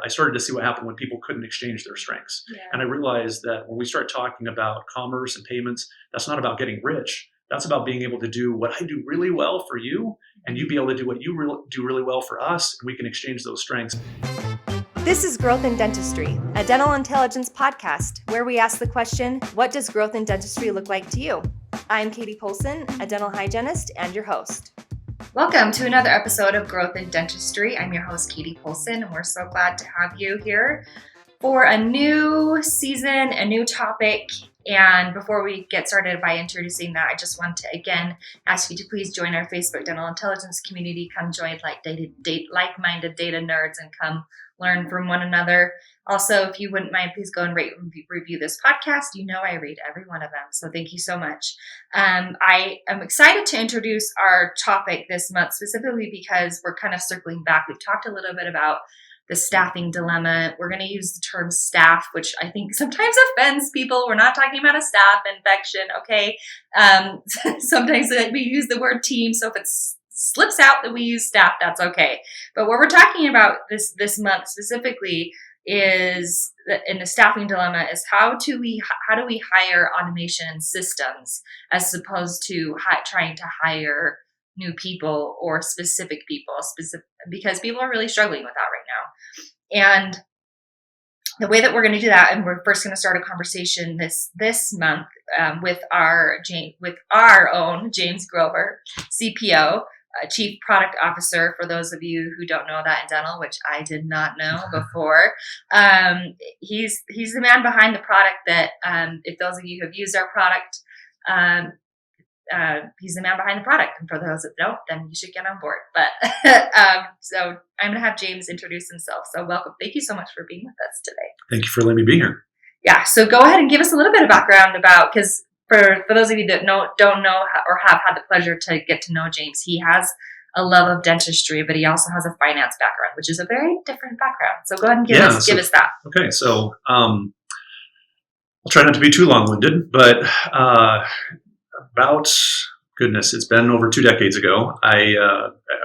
I started to see what happened when people couldn't exchange their strengths. Yeah. And I realized that when we start talking about commerce and payments, that's not about getting rich. That's about being able to do what I do really well for you, and you be able to do what you do really well for us, and we can exchange those strengths. This is Growth in Dentistry, a dental intelligence podcast where we ask the question, what does growth in dentistry look like to you? I'm Katie Polson, a dental hygienist and your host. Welcome to another episode of Growth in Dentistry. I'm your host, Katie Polson, and we're so glad to have you here for a new season, a new topic. And before we get started by introducing that, I just want to again ask you to please join our Facebook Dental Intelligence community. Come join like-minded data nerds and come learn from one another. Also, if you wouldn't mind, please go and rate and review this podcast. You know I read every one of them, so thank you so much. I am excited to introduce our topic this month, specifically because we're kind of circling back. We've talked a little bit about the staffing dilemma. We're going to use the term staff, which I think sometimes offends people. We're not talking about a staph infection, okay? Sometimes we use the word team, so if it slips out that we use staff, that's okay. But what we're talking about this month specifically is in the staffing dilemma is how do we hire automation systems as opposed to trying to hire new people or specific people, because people are really struggling with that right now. And the way that we're going to do that, and we're first going to start a conversation this month with our own James Grover, CPO, Chief Product Officer, for those of you who don't know that in dental, which I did not know before. He's the man behind the product that, if those of you who have used our product, he's the man behind the product. And for those that don't, then you should get on board. But so I'm going to have James introduce himself. So welcome. Thank you so much for being with us today. Thank you for letting me be here. Yeah. So go ahead and give us a little bit of background about, because for those of you that don't know or have had the pleasure to get to know James, he has a love of dentistry, but he also has a finance background, which is a very different background. So go ahead and give us that. Okay. So I'll try not to be too long-winded, but it's been over 2 decades ago. I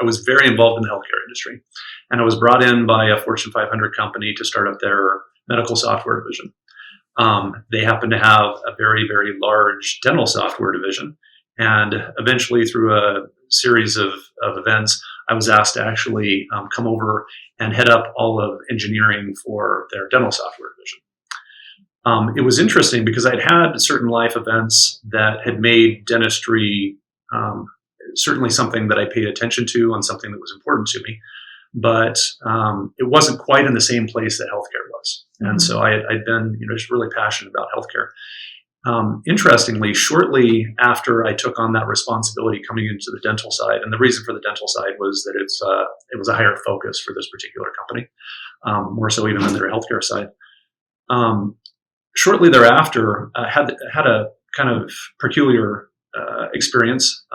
was very involved in the healthcare industry, and I was brought in by a Fortune 500 company to start up their medical software division. They happen to have a very, very large dental software division. And eventually, through a series of events, I was asked to actually come over and head up all of engineering for their dental software division. It was interesting because I'd had certain life events that had made dentistry certainly something that I paid attention to and something that was important to me. But it wasn't quite in the same place that healthcare was. And so I'd been just really passionate about healthcare. Interestingly, shortly after I took on that responsibility coming into the dental side, and the reason for the dental side was that it was a higher focus for this particular company, more so even than their healthcare side. Shortly thereafter, I had a kind of peculiar experience.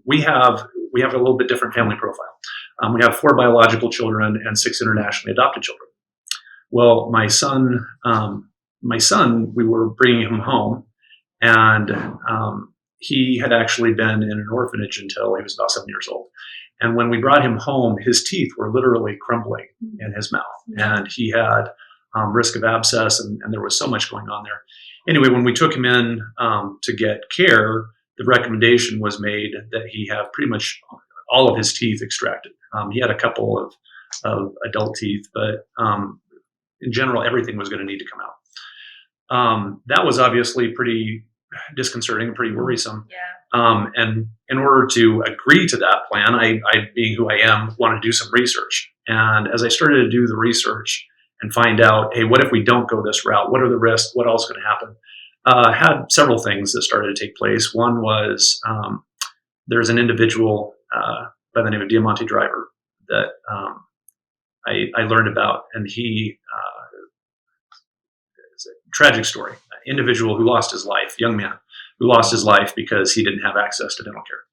We have a little bit different family profile. We have 4 biological children and 6 internationally adopted children. Well, my son, we were bringing him home, and he had actually been in an orphanage until he was about 7 years old. And when we brought him home, his teeth were literally crumbling in his mouth, and he had risk of abscess, and there was so much going on there. Anyway, when we took him in to get care, the recommendation was made that he have pretty much all of his teeth extracted. He had a couple of adult teeth, but in general, everything was going to need to come out. That was obviously pretty disconcerting and pretty worrisome. Yeah. And in order to agree to that plan, I, being who I am, wanted to do some research. And as I started to do the research and find out, hey, what if we don't go this route? What are the risks? What else is going to happen? I had several things that started to take place. One was there's an individual by the name of Diamante Driver that I learned about, and he is a tragic story. An individual who lost his life, young man who lost his life because he didn't have access to dental care,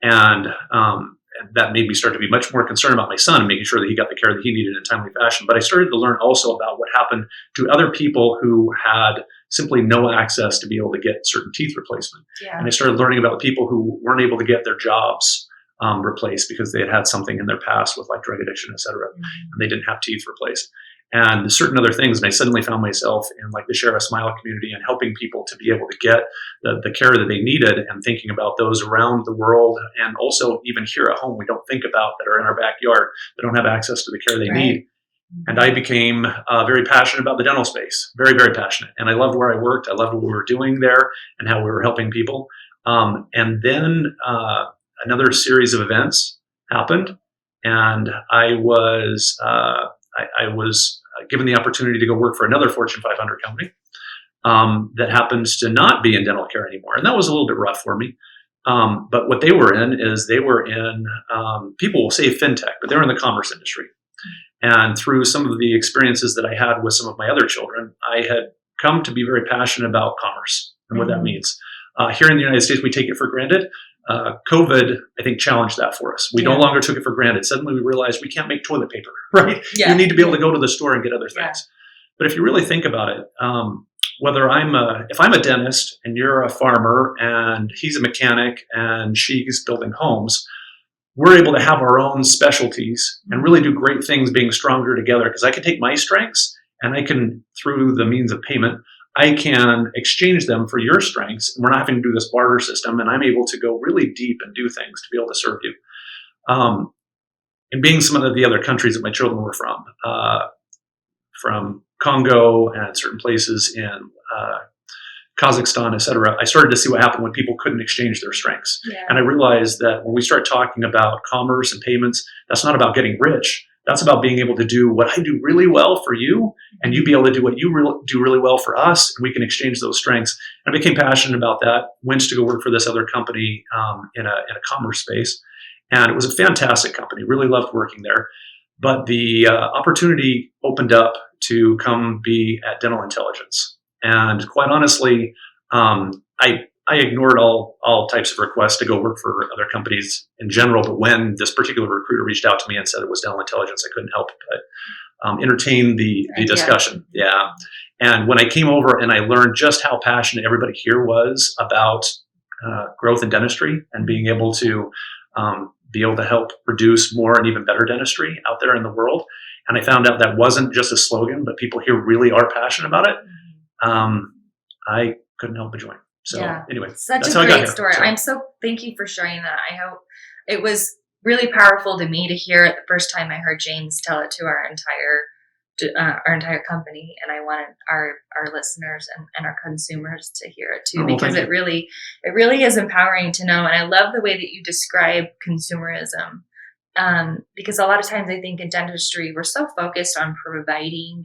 and that made me start to be much more concerned about my son and making sure that he got the care that he needed in a timely fashion. But I started to learn also about what happened to other people who had simply no access to be able to get certain teeth replacement. Yeah. And I started learning about the people who weren't able to get their jobs replaced because they had had something in their past with like drug addiction, et cetera, and they didn't have teeth replaced. and certain other things. And I suddenly found myself in like the Share a Smile community and helping people to be able to get the care that they needed, and thinking about those around the world, and also even here at home we don't think about, that are in our backyard, that don't have access to the care they need. And I became very passionate about the dental space, very, very passionate. And I loved where I worked. I loved what we were doing there and how we were helping people. And then another series of events happened, and I was given the opportunity to go work for another Fortune 500 company that happens to not be in dental care anymore. And that was a little bit rough for me. But what they were in is people will say fintech, but they were in the commerce industry. And through some of the experiences that I had with some of my other children, I had come to be very passionate about commerce and what that means. Here in the United States, we take it for granted. COVID, I think, challenged that for us. We no longer took it for granted. Suddenly we realized we can't make toilet paper, right? You need to be able to go to the store and get other things. But if you really think about it, if I'm a dentist and you're a farmer and he's a mechanic and she's building homes, we're able to have our own specialties and really do great things being stronger together, because I can take my strengths and I can, through the means of payment, I can exchange them for your strengths, and we're not having to do this barter system, and I'm able to go really deep and do things to be able to serve you. And being some of the other countries that my children were from Congo and certain places in Kazakhstan, et cetera, I started to see what happened when people couldn't exchange their strengths. And I realized that when we start talking about commerce and payments, that's not about getting rich. That's about being able to do what I do really well for you, and you be able to do what you do really well for us, and we can exchange those strengths. And I became passionate about that, went to go work for this other company in a commerce space. And it was a fantastic company, really loved working there. But the opportunity opened up to come be at Dental Intelligence. And quite honestly, I ignored all types of requests to go work for other companies in general. But when this particular recruiter reached out to me and said it was Dental Intelligence, I couldn't help but entertain the discussion. Yeah. And when I came over and I learned just how passionate everybody here was about growth in dentistry and being able to help produce more and even better dentistry out there in the world. And I found out that wasn't just a slogan, but people here really are passionate about it. I couldn't help but join. So anyway, such that's a how I got great here. story. Thank you for sharing that. I hope it was really powerful to me to hear it the first time I heard James tell it to our entire company, and I wanted our listeners and our consumers to hear it too, because it really is empowering to know. And I love the way that you describe consumerism, because a lot of times I think in dentistry we're so focused on providing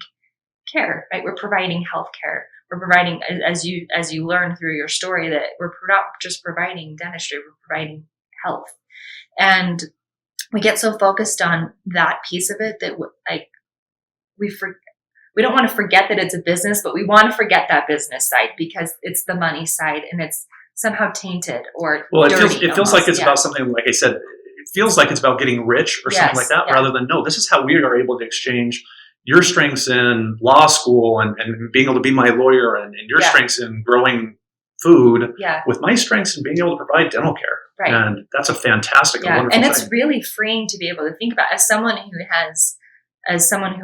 care, right? We're providing healthcare. We're providing, as you learn through your story, that we're not just providing dentistry, we're providing health. And we get so focused on that piece of it that we don't want to forget that it's a business, but we want to forget that business side because it's the money side and it's somehow tainted or dirty. It feels like it's about something, like I said, it feels like it's about getting rich or something like that, rather than, no, this is how we are able to exchange your strengths in law school and being able to be my lawyer, and your strengths in growing food with my strengths in being able to provide dental care. Right. And that's a fantastic, wonderful and thing. it's really freeing to be able to think about, as someone who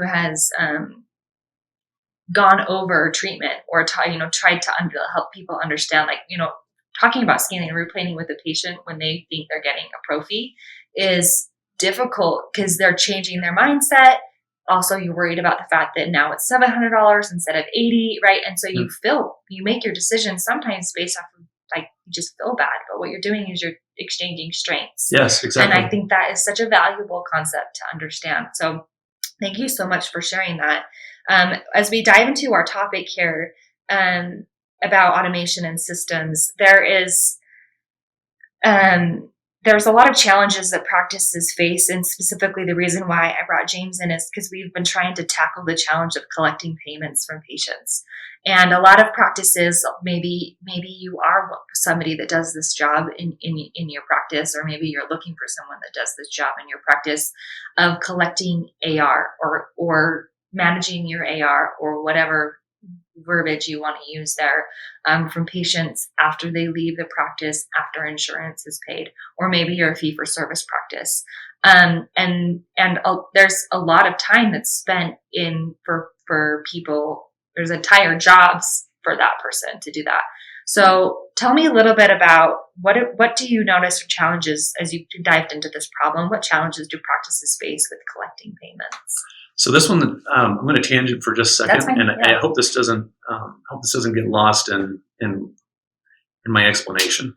has gone over treatment or tried to help people understand, talking about scaling and root planing with a patient when they think they're getting a prophy is difficult because they're changing their mindset. Also, you're worried about the fact that now it's $700 instead of $80, right? And so you make your decisions sometimes based off of, you just feel bad, but what you're doing is you're exchanging strengths. Yes, exactly. And I think that is such a valuable concept to understand. So thank you so much for sharing that. As we dive into our topic here about automation and systems, there's a lot of challenges that practices face, and specifically the reason why I brought James in is because we've been trying to tackle the challenge of collecting payments from patients. And a lot of practices, maybe you are somebody that does this job in your practice, or maybe you're looking for someone that does this job in your practice of collecting AR or managing your AR or whatever verbiage you want to use there, from patients after they leave the practice, after insurance is paid, or maybe you're a fee-for-service practice. There's a lot of time that's spent in for people. There's entire jobs for that person to do that. So tell me a little bit about what do you notice are challenges as you dived into this problem? What challenges do practices face with collecting payments? So this one, I'm going to tangent for just a second, That's fine, and yeah. I hope this doesn't get lost in my explanation.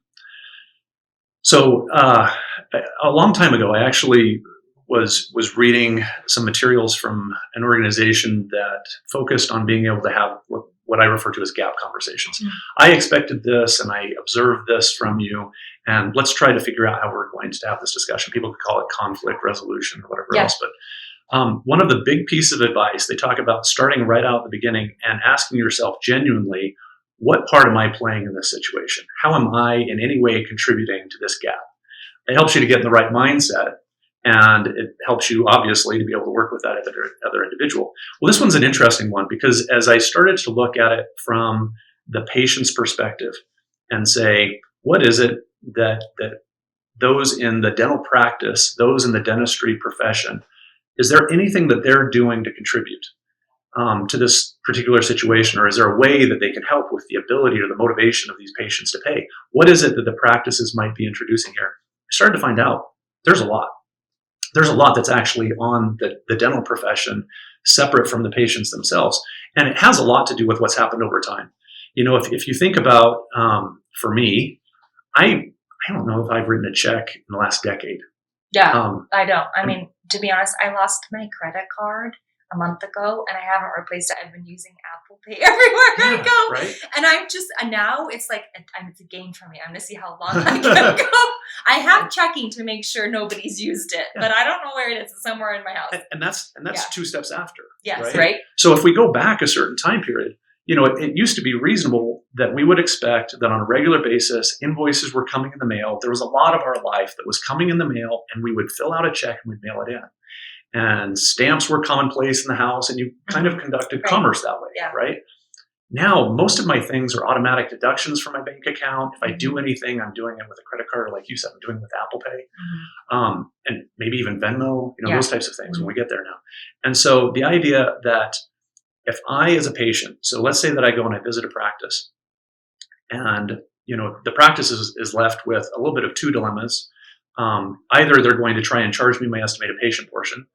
So a long time ago, I actually was reading some materials from an organization that focused on being able to have what I refer to as gap conversations. Mm-hmm. I expected this, and I observed this from you, and let's try to figure out how we're going to have this discussion. People could call it conflict resolution or whatever else, but one of the big pieces of advice, they talk about starting right out at the beginning and asking yourself genuinely, what part am I playing in this situation? How am I in any way contributing to this gap? It helps you to get in the right mindset, and it helps you obviously to be able to work with that other individual. Well, this one's an interesting one because as I started to look at it from the patient's perspective and say, what is it that those in the dental practice, those in the dentistry profession, is there anything that they're doing to contribute to this particular situation, or is there a way that they can help with the ability or the motivation of these patients to pay? What is it that the practices might be introducing here? I started to find out there's a lot. There's a lot that's actually on the dental profession separate from the patients themselves. And it has a lot to do with what's happened over time. You know, if you think about, for me, I don't know if I've written a check in the last decade. Yeah, I don't. I mean, to be honest, I lost my credit card a month ago and I haven't replaced it. I've been using Apple Pay everywhere I go. Right. And now it's like, it's a game for me. I'm going to see how long I can go. I have checking to make sure nobody's used it, but I don't know where it is. It's somewhere in my house. And that's 2 steps after. Yes, right? So if we go back a certain time period, you know, it used to be reasonable that we would expect that on a regular basis, invoices were coming in the mail. There was a lot of our life that was coming in the mail, and we would fill out a check and we'd mail it in. And stamps were commonplace in the house, and you kind of conducted commerce that way, right? Now, most of my things are automatic deductions from my bank account. If I do anything, I'm doing it with a credit card, or like you said, I'm doing it with Apple Pay, and maybe even Venmo, you know, those types of things when we get there now. And so the idea that if I, as a patient, so let's say that I go and I visit a practice, and you know the practice is left with a little bit of 2 dilemmas. Either they're going to try and charge me my estimated patient portion.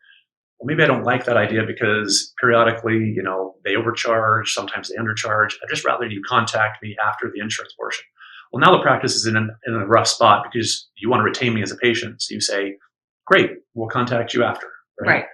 Well, maybe I don't like that idea because periodically, you know, they overcharge, sometimes they undercharge. I'd just rather you contact me after the insurance portion. Well, now the practice is in a rough spot because you want to retain me as a patient. So you say, great, we'll contact you after. Right.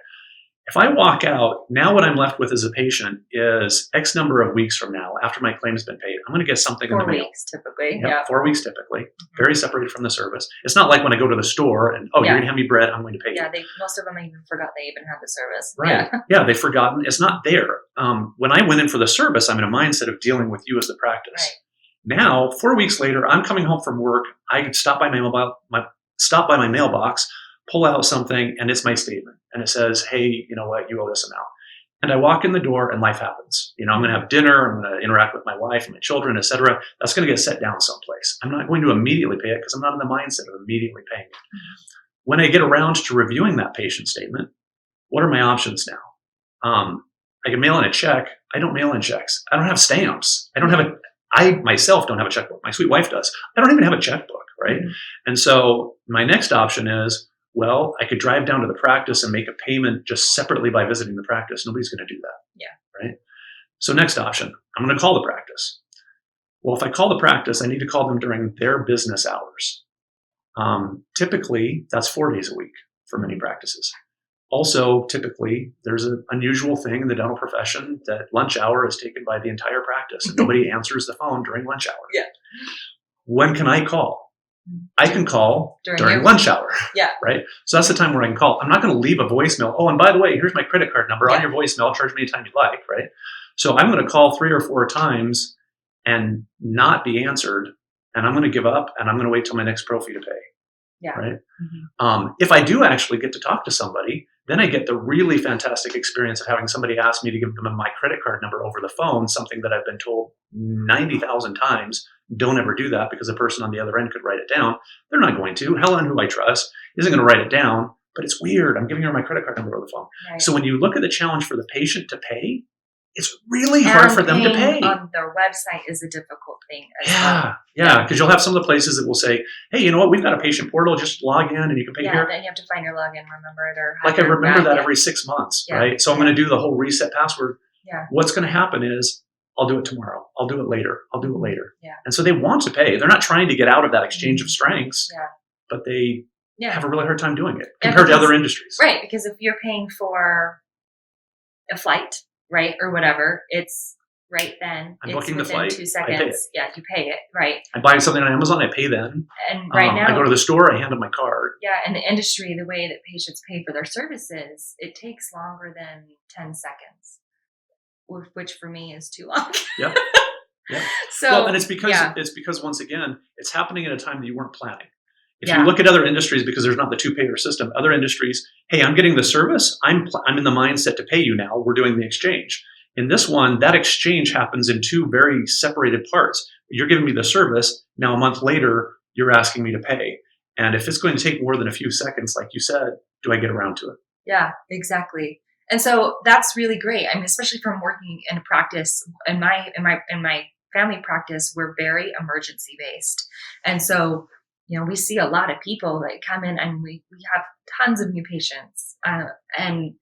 If I walk out, now what I'm left with as a patient is X number of weeks from now, after my claim's been paid, I'm going to get something in the mail. 4 weeks typically. Yep, 4 weeks typically. Very separated from the service. It's not like when I go to the store and, you're going to hand me bread, I'm going to pay you. Yeah, most of them even forgot they even had the service. Right. Yeah, they've forgotten. It's not there. When I went in for the service, I'm in a mindset of dealing with you as the practice. Right. Now, 4 weeks later, I'm coming home from work. I could stop by my mailbox, pull out something, and it's my statement. And it says, hey, you know what, you owe this amount. And I walk in the door and life happens. You know, I'm going to have dinner. I'm going to interact with my wife and my children, et cetera. That's going to get set down someplace. I'm not going to immediately pay it because I'm not in the mindset of immediately paying it. Mm-hmm. When I get around to reviewing that patient statement, what are my options now? I can mail in a check. I don't mail in checks. I don't have stamps. I myself don't have a checkbook. My sweet wife does. I don't even have a checkbook, right? Mm-hmm. And so my next option is, well, I could drive down to the practice and make a payment just separately by visiting the practice. Nobody's going to do that. Yeah. Right. So next option, I'm going to call the practice. Well, if I call the practice, I need to call them during their business hours. Typically, that's 4 days a week for many practices. Also, typically, there's an unusual thing in the dental profession that lunch hour is taken by the entire practice and nobody answers the phone during lunch hour. Yeah. When can I call? I can call during lunch hour. Yeah. Right. So that's the time where I can call. I'm not going to leave a voicemail. Oh, and by the way, here's my credit card number on your voicemail. Charge me anytime you like. Right. So I'm going to call 3 or 4 times and not be answered. And I'm going to give up and I'm going to wait till my next pro fee to pay. Yeah. Right. Mm-hmm. If I do actually get to talk to somebody, Then I get the really fantastic experience of having somebody ask me to give them my credit card number over the phone, something that I've been told 90,000 times, don't ever do that because the person on the other end could write it down. They're not going to. Helen, who I trust, isn't going to write it down, but it's weird. I'm giving her my credit card number over the phone. Right. So when you look at the challenge for the patient to pay, it's really hard for them to pay. On their website is a difficult thing as Yeah, well. because you'll have some of the places that will say, hey, you know what, we've got a patient portal, just log in and you can pay here. Then you have to find your login, remember it, or Like I remember that every 6 months, right? So I'm going to do the whole reset password. Yeah. What's going to happen is I'll do it tomorrow. I'll do it later. I'll do it later. Yeah. And so they want to pay. They're not trying to get out of that exchange of strengths, but they have a really hard time doing it compared to other industries. Right, because if you're paying for a flight, right, or whatever, it's right then. I'm it's booking the within flight. 2 seconds. Yeah, you pay it, right. I'm buying something on Amazon, I pay then. And right now, I go to the store, I hand them my card. yeah, in the industry, the way that patients pay for their services, it takes longer than 10 seconds, which for me is too long. Yep. So, well, and it's because once again, it's happening at a time that you weren't planning. If you look at other industries, because there's not the two-payer system, other industries, hey, I'm getting the service. I'm in the mindset to pay you now. We're doing the exchange. In this one, that exchange happens in two very separated parts. You're giving me the service. Now, a month later, you're asking me to pay. And if it's going to take more than a few seconds, like you said, do I get around to it? Yeah, exactly. And so that's really great. I mean, especially from working in a practice, in my family practice, we're very emergency based. And so, we see a lot of people that come in and we have tons of new patients, and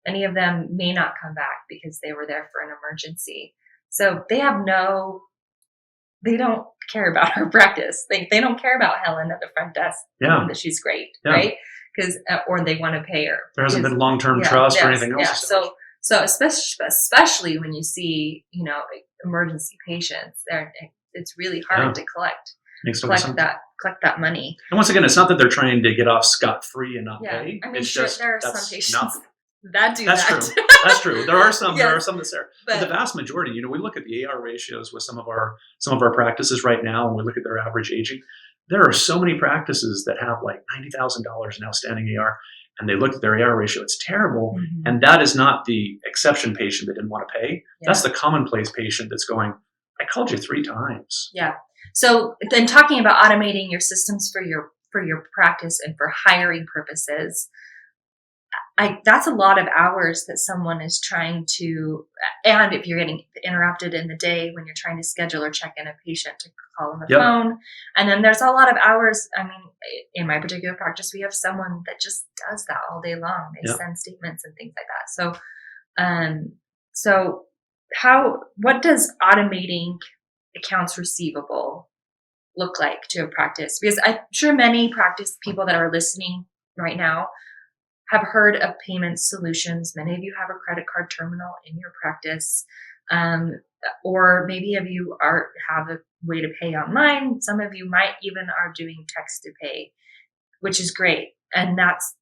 many of them may not come back because they were there for an emergency. So they don't care about our practice. They don't care about Helen at the front desk, that she's great, right? Because or they want to pay her. There hasn't been long-term trust or anything else. Yeah. So especially when you see, emergency patients, it's really hard to collect that money. And once again, it's not that they're trying to get off scot-free and not pay. I mean, it's sure, just, there are some patients that do that. True. That's true. There are some. There are some that's there. But the vast majority, we look at the AR ratios with some of our practices right now, and we look at their average aging. There are so many practices that have like $90,000 in outstanding AR, and they look at their AR ratio. It's terrible, and that is not the exception patient that didn't want to pay. Yeah. That's the commonplace patient that's going, I called you 3 times. Yeah. So then, talking about automating your systems for your practice and for hiring purposes, that's a lot of hours that someone is trying to, and if you're getting interrupted in the day when you're trying to schedule or check in a patient to call on the phone. And then there's a lot of hours. I mean, in my particular practice, we have someone that just does that all day long. They send statements and things like that. So what does automating accounts receivable look like to a practice? Because I'm sure many practice people that are listening right now have heard of payment solutions. Many of you have a credit card terminal in your practice, or maybe of you have a way to pay online. Some of you might even are doing text to pay, which is great, and that's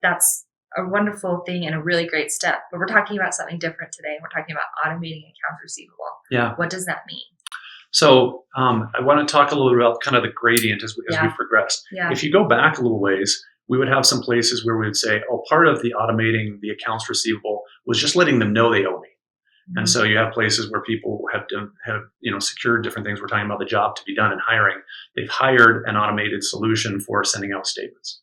a wonderful thing and a really great step. But we're talking about something different today. We're talking about automating accounts receivable. Yeah. What does that mean? So I want to talk a little bit about kind of the gradient as we progress. Yeah. If you go back a little ways, we would have some places where we would say, part of the automating the accounts receivable was just letting them know they owe me. Mm-hmm. And so you have places where people have secured different things. We're talking about the job to be done in hiring. They've hired an automated solution for sending out statements.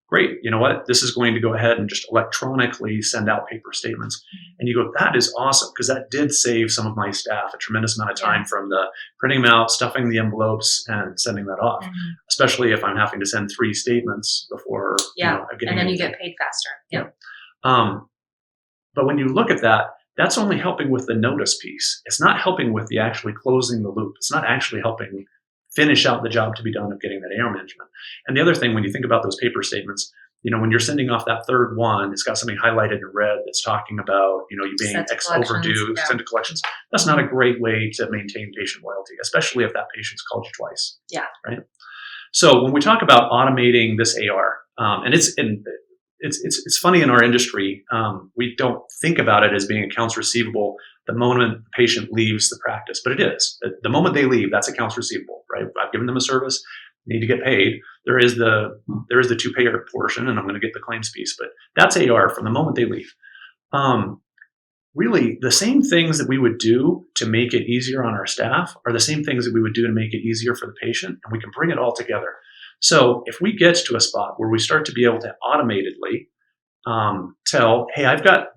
Great. You know what? This is going to go ahead and just electronically send out paper statements. Mm-hmm. And you go, that is awesome, because that did save some of my staff a tremendous amount of time from the printing them out, stuffing the envelopes, and sending that off. Mm-hmm. Especially if I'm having to send 3 statements before I'm getting and then anything. You get paid faster. Yeah. But when you look at that, that's only helping with the notice piece. It's not helping with the actually closing the loop. It's not actually helping finish out the job to be done of getting that AR management. And the other thing, when you think about those paper statements, when you're sending off that third one, it's got something highlighted in red that's talking about, you being X overdue, sent to collections. That's not a great way to maintain patient loyalty, especially if that patient's called you twice. Yeah. Right. So when we talk about automating this AR, and it's funny in our industry, we don't think about it as being accounts receivable the moment the patient leaves the practice, but it is. The moment they leave, that's accounts receivable, right? I've given them a service, need to get paid. there is the two-payer portion, and I'm going to get the claims piece, but that's AR from the moment they leave. Really, the same things that we would do to make it easier on our staff are the same things that we would do to make it easier for the patient, and we can bring it all together. So if we get to a spot where we start to be able to automatedly tell, hey, I've got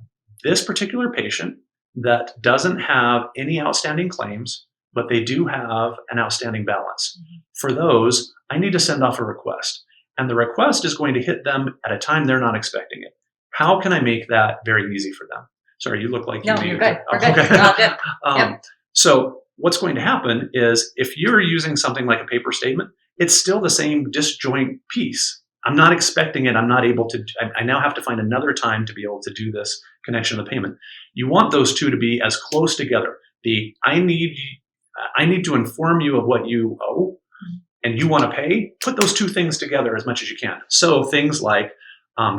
this particular patient that doesn't have any outstanding claims, but they do have an outstanding balance. Mm-hmm. For those, I need to send off a request. And the request is going to hit them at a time they're not expecting it. How can I make that very easy for them? Sorry, you look like no, you're good. We're good. Okay. All good. Yep. So what's going to happen is if you're using something like a paper statement, it's still the same disjoint piece. I'm not expecting it. I'm not able to. I now have to find another time to be able to do this connection of the payment. You want those two to be as close together. I need to inform you of what you owe, and you want to pay. Put those two things together as much as you can. So things like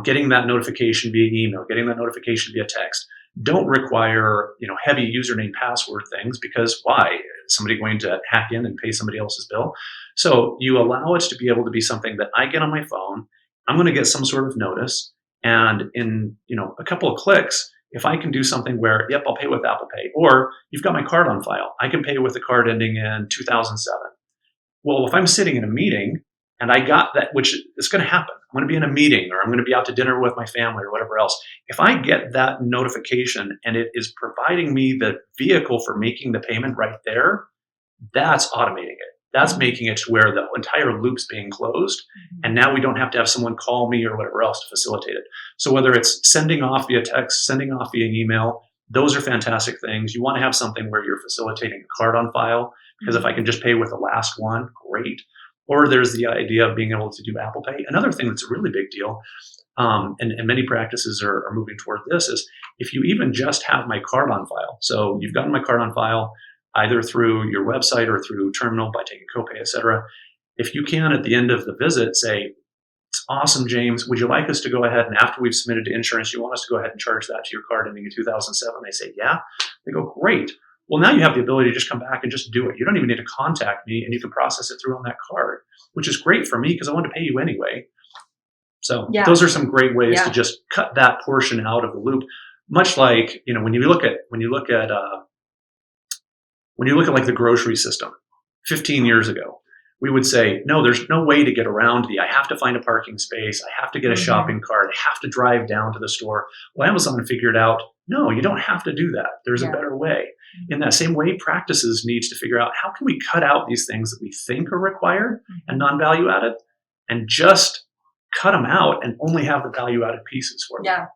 getting that notification via email, getting that notification via text, don't require heavy username password things, because why? Is somebody going to hack in and pay somebody else's bill? So you allow it to be able to be something that I get on my phone. I'm going to get some sort of notice, and in a couple of clicks, if I can do something where, yep, I'll pay with Apple Pay, or you've got my card on file, I can pay with the card ending in 2007. Well, if I'm sitting in a meeting and I got that, which is going to happen, I'm going to be in a meeting, or I'm going to be out to dinner with my family or whatever else. If I get that notification and it is providing me the vehicle for making the payment right there, that's automating it. That's making it to where the entire loop's being closed. And now we don't have to have someone call me or whatever else to facilitate it. So whether it's sending off via text, sending off via email, those are fantastic things. You want to have something where you're facilitating a card on file, because if I can just pay with the last one, great. Or there's the idea of being able to do Apple Pay. Another thing that's a really big deal, and many practices are moving toward this, is if you even just have my card on file. So you've gotten my card on file either through your website or through terminal by taking copay, et cetera. If you can, at the end of the visit, say, it's awesome, James, would you like us to go ahead, and after we've submitted to insurance, you want us to go ahead and charge that to your card ending in 2007? They say, yeah. They go, great. Well, now you have the ability to just come back and just do it. You don't even need to contact me, and you can process it through on that card, which is great for me because I want to pay you anyway. So those are some great ways to just cut that portion out of the loop. Much like when you look at like the grocery system, 15 years ago, we would say, no, there's no way to get around I have to find a parking space. I have to get a shopping cart. I have to drive down to the store. Well, Amazon figured out, no, you don't have to do that. There's a better way. In that same way, practices needs to figure out, how can we cut out these things that we think are required and non-value added, and just cut them out and only have the value added pieces for them. Yeah.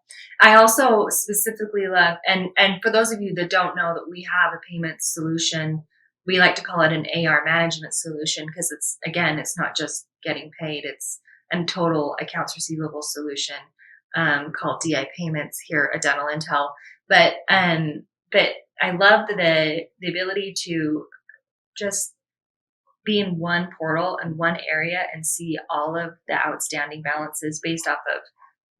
I also specifically love, and for those of you that don't know that we have a payment solution, we like to call it an AR management solution, because it's not just getting paid, it's a total accounts receivable solution called DI Payments here at Dental Intel. But I love the ability to just be in one portal and one area and see all of the outstanding balances based off of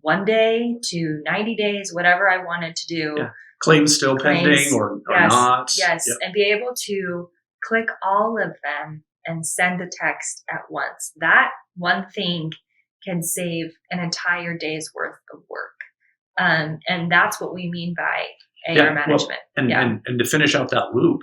1 day to 90 days, whatever I wanted to do. Yeah. Claims still pending or not. Yes. Yep. And be able to click all of them and send a text at once. That one thing can save an entire day's worth of work. And that's what we mean by AR management. Well, and to finish out that loop,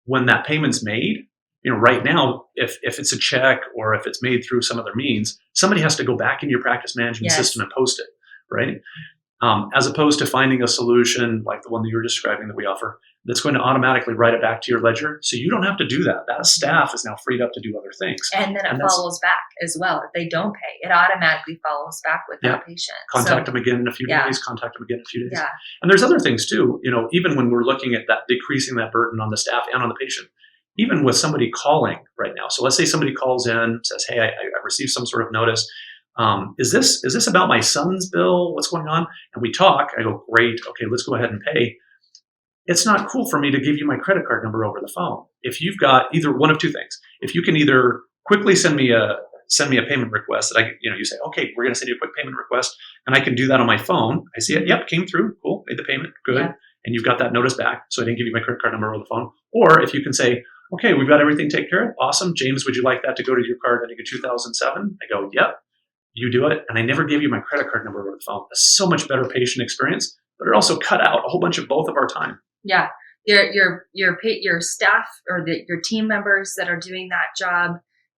when that payment's made, right now, if it's a check or if it's made through some other means, somebody has to go back into your practice management system and post it, right? As opposed to finding a solution like the one that you were describing that we offer, that's going to automatically write it back to your ledger. So you don't have to do that. That staff is now freed up to do other things. And then it follows back as well. If they don't pay, it automatically follows back with that patient. Contact them again in a few days, contact them again in a few days. Yeah. And there's other things too, even when we're looking at that, decreasing that burden on the staff and on the patient, even with somebody calling right now. So let's say somebody calls in, says, hey, I received some sort of notice. Is this about my son's bill? What's going on? And we talk. I go, great. Okay, let's go ahead and pay. It's not cool for me to give you my credit card number over the phone. If you've got either one of two things, if you can either quickly send me a payment request that you say, okay, we're going to send you a quick payment request, and I can do that on my phone. I see it. Yep, came through. Cool, made the payment. Good. Yeah. And you've got that notice back. So I didn't give you my credit card number over the phone. Or if you can say, Okay, we've got everything taken care of. Awesome. James, would you like that to go to your card ending in 2007? I go, yep, you do it. And I never gave you my credit card number over the phone. It's so much better patient experience, but it also cut out a whole bunch of both of our time. Yeah. Your staff or your team members that are doing that job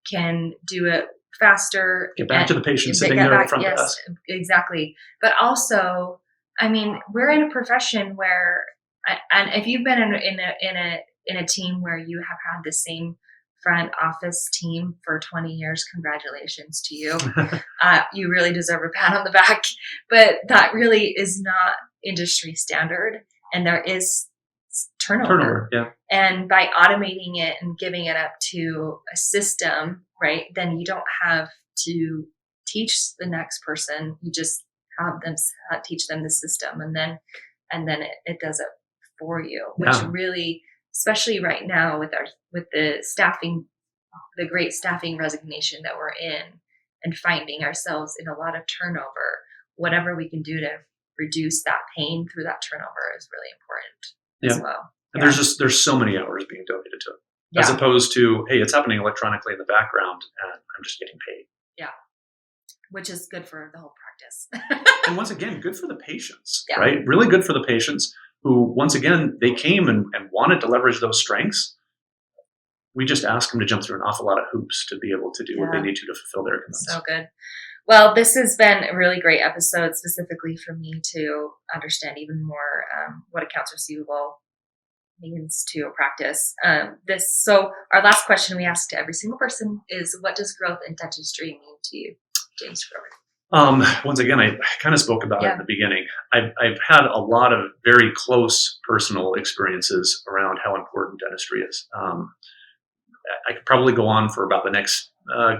can do it faster. Get back to the patient sitting there at the front desk. Exactly. But also, I mean, we're in a profession where, and if you've been in a team where you have had the same front office team for 20 years, congratulations to you. You really deserve a pat on the back. But that really is not industry standard, and there is turnover. Yeah. And by automating it and giving it up to a system, right, then you don't have to teach the next person. You just have them teach them the system, and then it does it for you, which really, especially right now with the staffing, the great staffing resignation that we're in, and finding ourselves in a lot of turnover, whatever we can do to reduce that pain through that turnover is really important as well. And there's so many hours being donated to it, as opposed to, hey, it's happening electronically in the background and I'm just getting paid. Yeah. Which is good for the whole practice. And once again, good for the patients, right? Really good for the patients who, once again, they came and wanted to leverage those strengths. We just ask them to jump through an awful lot of hoops to be able to do what they need to fulfill their commitments. So good. Well, this has been a really great episode, specifically for me to understand even more what accounts receivable means to a practice. So our last question we ask to every single person is, what does growth in dentistry mean to you, James Grover? Once again, I kind of spoke about it at the beginning. I've had a lot of very close personal experiences around how important dentistry is. I could probably go on for about the next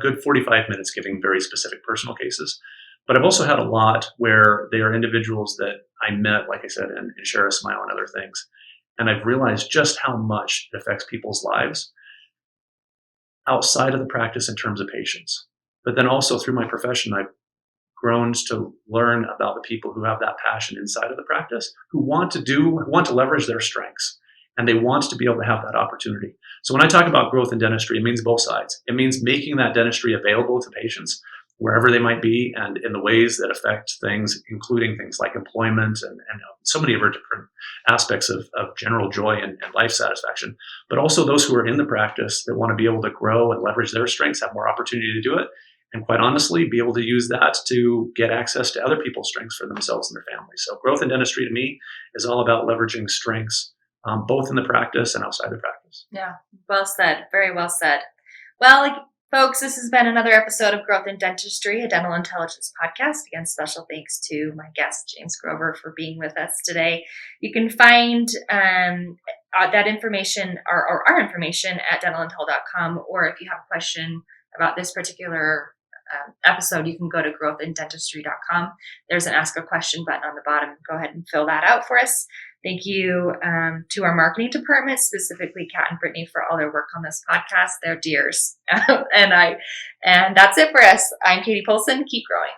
good 45 minutes giving very specific personal cases. But I've also had a lot where they are individuals that I met, like I said, and share a smile and other things. And I've realized just how much it affects people's lives outside of the practice in terms of patients. But then also through my profession, I've grown to learn about the people who have that passion inside of the practice, who want to leverage their strengths, and they want to be able to have that opportunity. So when I talk about growth in dentistry, it means both sides. It means making that dentistry available to patients wherever they might be and in the ways that affect things, including things like employment and so many of our different aspects of general joy and life satisfaction. But also those who are in the practice that want to be able to grow and leverage their strengths, have more opportunity to do it, and quite honestly, be able to use that to get access to other people's strengths for themselves and their families. So growth in dentistry to me is all about leveraging strengths, both in the practice and outside the practice. Yeah, well said. Very well said. Well, folks, this has been another episode of Growth in Dentistry, a dental intelligence podcast. Again, special thanks to my guest, James Grover, for being with us today. You can find that information or our information at dentalintel.com, or if you have a question about this particular episode, you can go to growthindentistry.com. There's an Ask a Question button on the bottom. Go ahead and fill that out for us. Thank you to our marketing department, specifically Kat and Brittany, for all their work on this podcast. They're dears. And that's it for us. I'm Katie Polson. Keep growing.